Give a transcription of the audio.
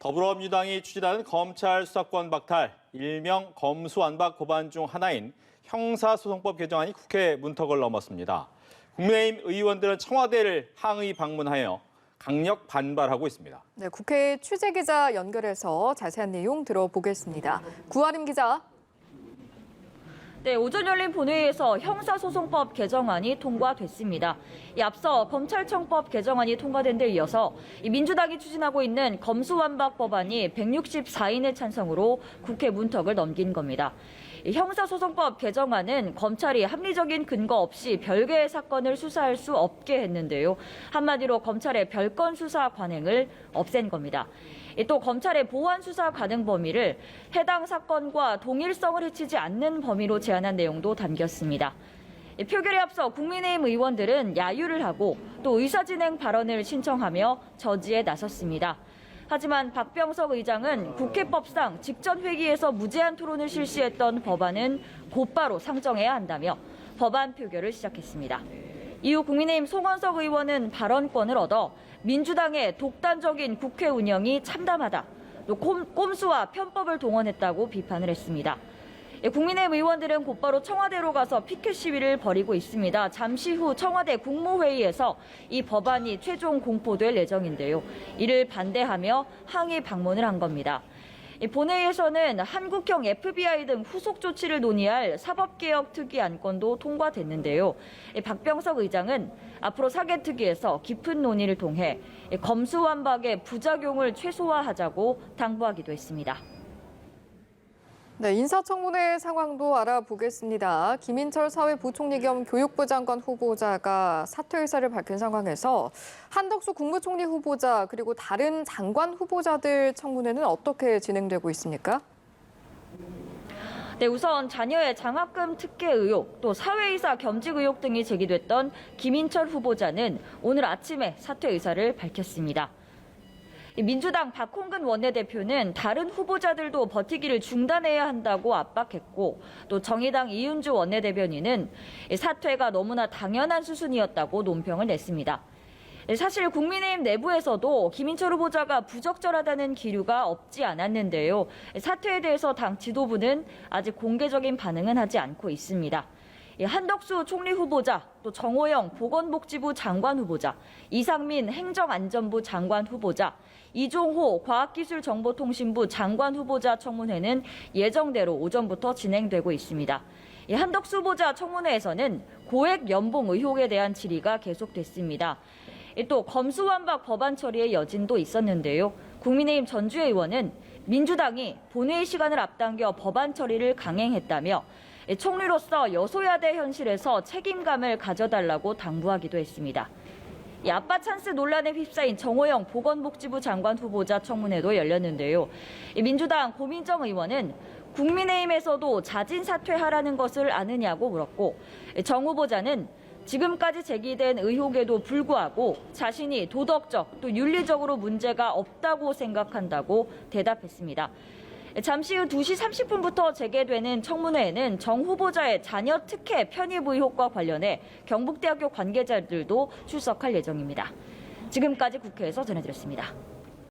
더불어민주당이 추진하는 검찰 수사권 박탈, 일명 검수완박 법안 중 하나인 형사소송법 개정안이 국회 문턱을 넘었습니다. 국민의힘 의원들은 청와대를 항의 방문하여 강력 반발하고 있습니다. 네, 국회 취재기자 연결해서 자세한 내용 들어보겠습니다. 구하림 기자. 네, 오전 열린 본회의에서 형사소송법 개정안이 통과됐습니다. 앞서 검찰청법 개정안이 통과된 데 이어서 민주당이 추진하고 있는 검수완박 법안이 164인의 찬성으로 국회 문턱을 넘긴 겁니다. 형사소송법 개정안은 검찰이 합리적인 근거 없이 별개의 사건을 수사할 수 없게 했는데요. 한마디로 검찰의 별건 수사 관행을 없앤 겁니다. 또 검찰의 보완 수사 가능 범위를 해당 사건과 동일성을 해치지 않는 범위로 제한한 내용도 담겼습니다. 표결에 앞서 국민의힘 의원들은 야유를 하고 또 의사진행 발언을 신청하며 저지에 나섰습니다. 하지만 박병석 의장은 국회법상 직전 회기에서 무제한 토론을 실시했던 법안은 곧바로 상정해야 한다며 법안 표결을 시작했습니다. 이후 국민의힘 송원석 의원은 발언권을 얻어 민주당의 독단적인 국회 운영이 참담하다, 또 꼼수와 편법을 동원했다고 비판을 했습니다. 국민의힘 의원들은 곧바로 청와대로 가서 피켓 시위를 벌이고 있습니다. 잠시 후 청와대 국무회의에서 이 법안이 최종 공포될 예정인데요. 이를 반대하며 항의 방문을 한 겁니다. 본회의에서는 한국형 FBI 등 후속 조치를 논의할 사법개혁 특위 안건도 통과됐는데요. 박병석 의장은 앞으로 사개특위에서 깊은 논의를 통해 검수완박의 부작용을 최소화하자고 당부하기도 했습니다. 네, 인사청문회 상황도 알아보겠습니다. 김인철 사회부총리 겸 교육부 장관 후보자가 사퇴 의사를 밝힌 상황에서 한덕수 국무총리 후보자 그리고 다른 장관 후보자들 청문회는 어떻게 진행되고 있습니까? 네, 우선 자녀의 장학금 특혜 의혹, 또 사회이사 겸직 의혹 등이 제기됐던 김인철 후보자는 오늘 아침에 사퇴 의사를 밝혔습니다. 민주당 박홍근 원내대표는 다른 후보자들도 버티기를 중단해야 한다고 압박했고, 또 정의당 이은주 원내대변인은 사퇴가 너무나 당연한 수순이었다고 논평을 냈습니다. 사실 국민의힘 내부에서도 김인철 후보자가 부적절하다는 기류가 없지 않았는데요. 사퇴에 대해서 당 지도부는 아직 공개적인 반응은 하지 않고 있습니다. 한덕수 총리 후보자, 또 정호영 보건복지부 장관 후보자, 이상민 행정안전부 장관 후보자, 이종호 과학기술정보통신부 장관 후보자 청문회는 예정대로 오전부터 진행되고 있습니다. 한덕수 후보자 청문회에서는 고액 연봉 의혹에 대한 질의가 계속됐습니다. 또 검수완박 법안 처리의 여진도 있었는데요. 국민의힘 전주혜 의원은 민주당이 본회의 시간을 앞당겨 법안 처리를 강행했다며 총리로서 여소야대 현실에서 책임감을 가져달라고 당부하기도 했습니다. 아빠 찬스 논란에 휩싸인 정호영 보건복지부 장관 후보자 청문회도 열렸는데요. 민주당 고민정 의원은 국민의힘에서도 자진 사퇴하라는 것을 아느냐고 물었고, 정 후보자는 지금까지 제기된 의혹에도 불구하고 자신이 도덕적 또 윤리적으로 문제가 없다고 생각한다고 대답했습니다. 잠시 후 2시 30분부터 재개되는 청문회에는 정 후보자의 자녀 특혜 편입 의혹과 관련해 경북대학교 관계자들도 출석할 예정입니다. 지금까지 국회에서 전해드렸습니다.